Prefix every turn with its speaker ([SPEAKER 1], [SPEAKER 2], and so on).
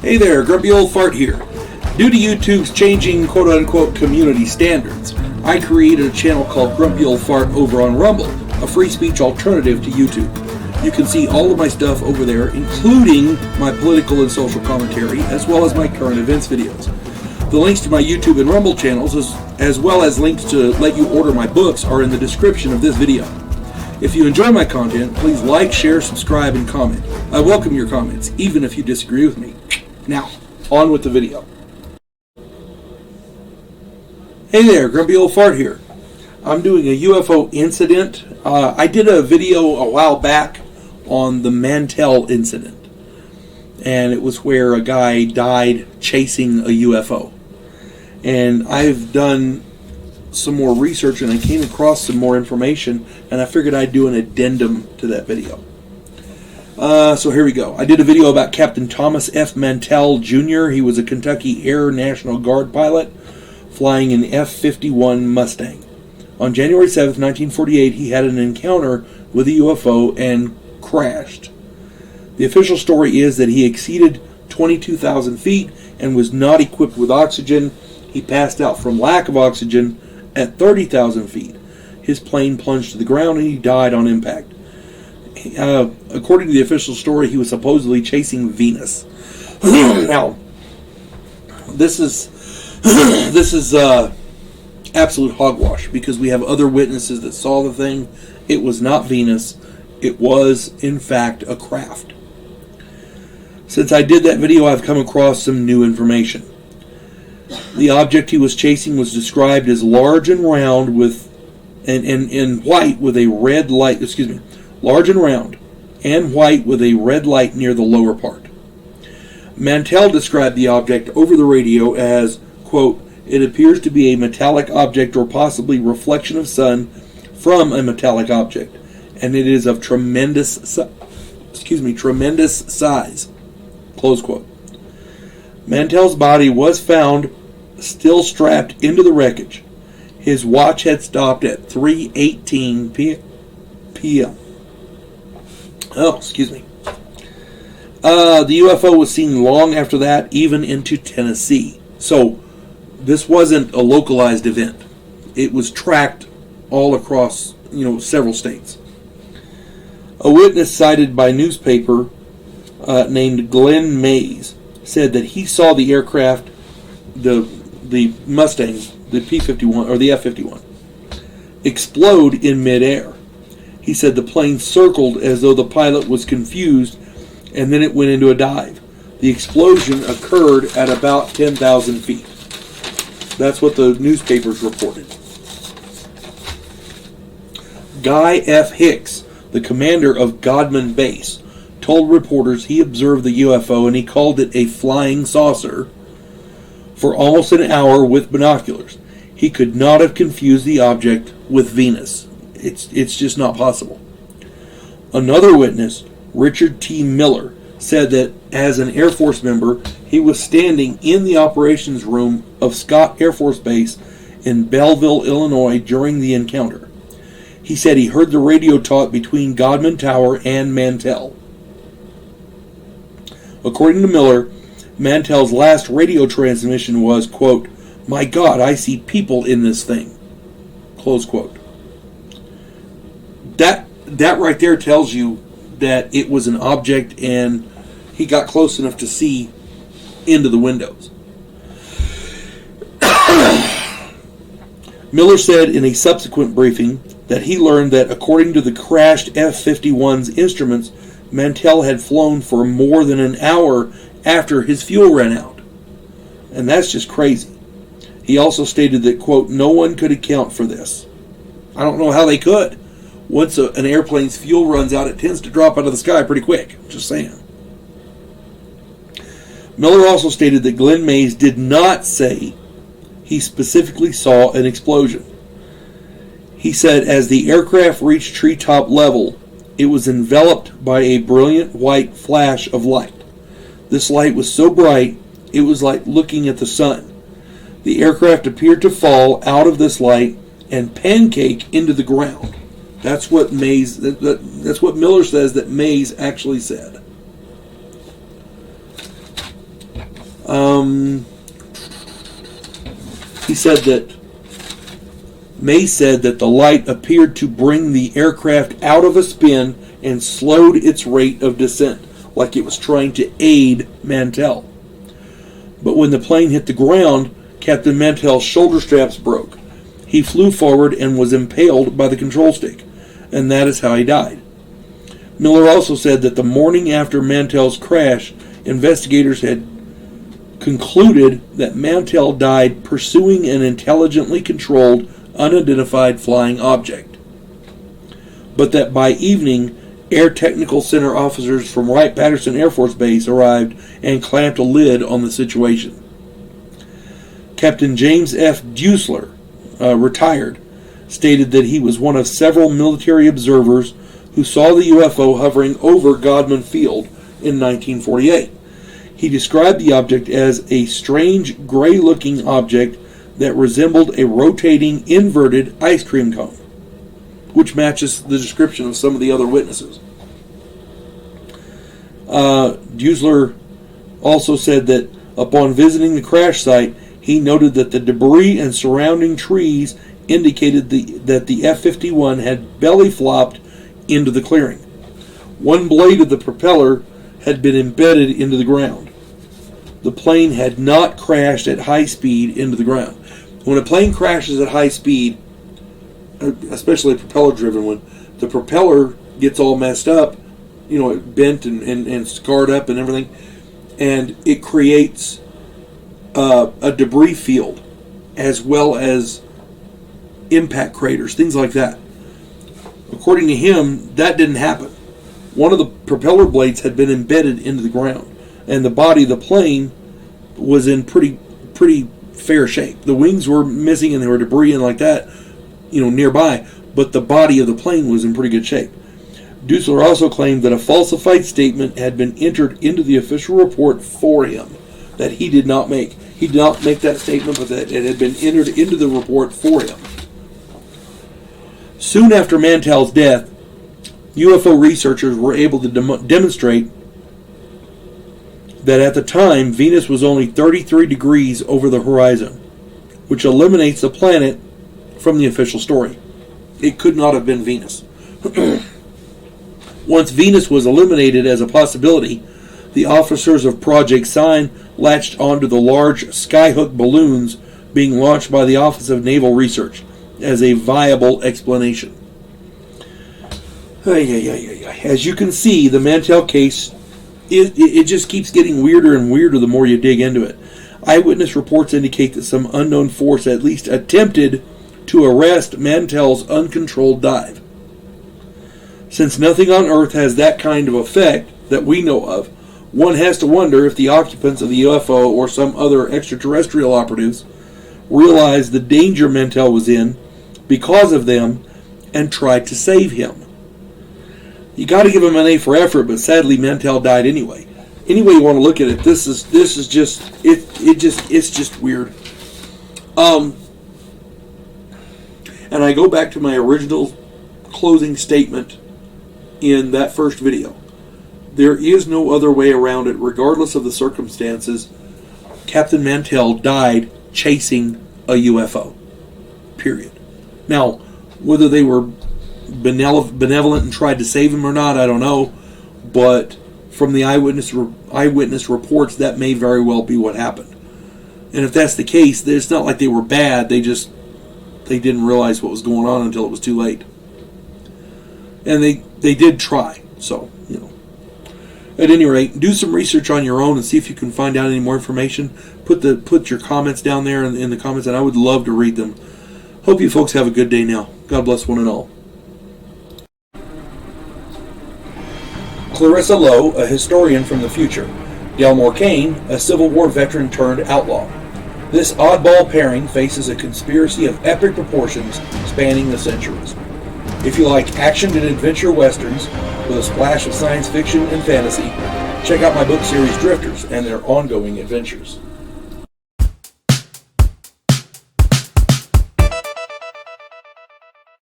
[SPEAKER 1] Hey there, Grumpy Old Fart here. Due to YouTube's changing quote-unquote community standards, I created a channel called Grumpy Old Fart over on Rumble, a free speech alternative to YouTube. You can see all of my stuff over there, including my political and social commentary, as well as my current events videos. The links to my YouTube and Rumble channels, as well as links to let you order my books, are in the description of this video. If you enjoy my content, please like, share, subscribe, and comment. I welcome your comments, even if you disagree with me. Now, on with the video. Hey there, Grumpy Old Fart here. I'm doing a UFO incident. I did a video a while back on the Mantell incident. And it was where a guy died chasing a UFO. And I've done some more research and I came across some more information, and I figured I'd do an addendum to that video. So here we go. I did a video about Captain Thomas F. Mantell Jr. He was a Kentucky Air National Guard pilot flying an F-51 Mustang. On January 7th, 1948, he had an encounter with a UFO and crashed. The official story is that he exceeded 22,000 feet and was not equipped with oxygen. He passed out from lack of oxygen at 30,000 feet. His plane plunged to the ground and he died on impact. According to the official story, he was supposedly chasing Venus. Now, this is absolute hogwash, because we have other witnesses that saw the thing. It was not Venus. It was, in fact, a craft. Since I did that video, I've come across some new information. The object he was chasing was described as large and round and white with a red light. Large and round and white with a red light near the lower part. Mantell described the object over the radio as, quote, "It appears to be a metallic object or possibly reflection of sun from a metallic object, and it is of tremendous size." Close quote. Mantell's body was found still strapped into the wreckage. His watch had stopped at 3:18 p.m. Oh, excuse me. The UFO was seen long after that, even into Tennessee. So, this wasn't a localized event. It was tracked all across, several states. A witness cited by newspaper named Glenn Mays said that he saw the aircraft, the Mustang, the P-51 or the F-51, explode in midair. He said the plane circled as though the pilot was confused, and then it went into a dive. The explosion occurred at about 10,000 feet. That's what the newspapers reported. Guy F. Hicks, the commander of Godman Base, told reporters he observed the UFO and he called it a flying saucer for almost an hour with binoculars. He could not have confused the object with Venus. It's just not possible. Another witness, Richard T. Miller, said that as an Air Force member, he was standing in the operations room of Scott Air Force Base in Belleville, Illinois during the encounter. He said he heard the radio talk between Godman Tower and Mantell. According to Miller, Mantell's last radio transmission was, quote, "My God, I see people in this thing." Close quote. That right there tells you that it was an object and he got close enough to see into the windows. Miller said in a subsequent briefing that he learned that according to the crashed F-51's instruments, Mantell had flown for more than an hour after his fuel ran out. And that's just crazy. He also stated that, quote, "No one could account for this." I don't know how they could. Once an airplane's fuel runs out, it tends to drop out of the sky pretty quick. Just saying. Miller also stated that Glenn Mays did not say he specifically saw an explosion. He said as the aircraft reached treetop level, it was enveloped by a brilliant white flash of light. This light was so bright, it was like looking at the sun. The aircraft appeared to fall out of this light and pancake into the ground. That's what that's what Miller says that Mays actually said. He said that May said that the light appeared to bring the aircraft out of a spin and slowed its rate of descent, like it was trying to aid Mantell. But when the plane hit the ground, Captain Mantell's shoulder straps broke. He flew forward and was impaled by the control stick, and that is how he died. Miller also said that the morning after Mantell's crash, investigators had concluded that Mantell died pursuing an intelligently controlled, unidentified flying object, but that by evening, Air Technical Center officers from Wright-Patterson Air Force Base arrived and clamped a lid on the situation. Captain James F. Duesler, retired, stated that he was one of several military observers who saw the UFO hovering over Godman Field in 1948. He described the object as a strange gray-looking object that resembled a rotating, inverted ice cream cone, which matches the description of some of the other witnesses. Duesler also said that upon visiting the crash site, he noted that the debris and surrounding trees indicated that the F-51 had belly flopped into the clearing. One blade of the propeller had been embedded into the ground. The plane had not crashed at high speed into the ground. When a plane crashes at high speed, especially a propeller-driven one, the propeller gets all messed up, it bent and scarred up and everything, and it creates a debris field as well as impact craters, things like that. According to him, that didn't happen. One of the propeller blades had been embedded into the ground, and the body of the plane was in pretty fair shape. The wings were missing and there were debris and like that, nearby, but the body of the plane was in pretty good shape. Duesler also claimed that a falsified statement had been entered into the official report for him that he did not make. He did not make that statement, but that it had been entered into the report for him. Soon after Mantell's death, UFO researchers were able to demonstrate that at the time Venus was only 33 degrees over the horizon, which eliminates the planet from the official story. It could not have been Venus. Once Venus was eliminated as a possibility, the officers of Project Sign latched onto the large skyhook balloons being launched by the Office of Naval Research as a viable explanation. As you can see, the Mantell case, it just keeps getting weirder and weirder the more you dig into it. Eyewitness reports indicate that some unknown force at least attempted to arrest Mantell's uncontrolled dive. Since nothing on Earth has that kind of effect that we know of, one has to wonder if the occupants of the UFO or some other extraterrestrial operatives realized the danger Mantell was in because of them and tried to save him. You got to give him an A for effort, but sadly Mantell died anyway. Any way you want to look at it, this is just it's just weird. And I go back to my original closing statement in that first video. There is no other way around it, regardless of the circumstances. Captain Mantell died chasing a UFO. Period. Now, whether they were benevolent and tried to save him or not, I don't know. But from the eyewitness reports, that may very well be what happened. And if that's the case, it's not like they were bad. They didn't realize what was going on until it was too late. And they did try. So, At any rate, do some research on your own and see if you can find out any more information. Put your comments down there in the comments, and I would love to read them. Hope you folks have a good day now. God bless one and all. Clarissa Lowe, a historian from the future. Delmore Kane, a Civil War veteran turned outlaw. This oddball pairing faces a conspiracy of epic proportions spanning the centuries. If you like action and adventure westerns with a splash of science fiction and fantasy, check out my book series Drifters and their ongoing adventures.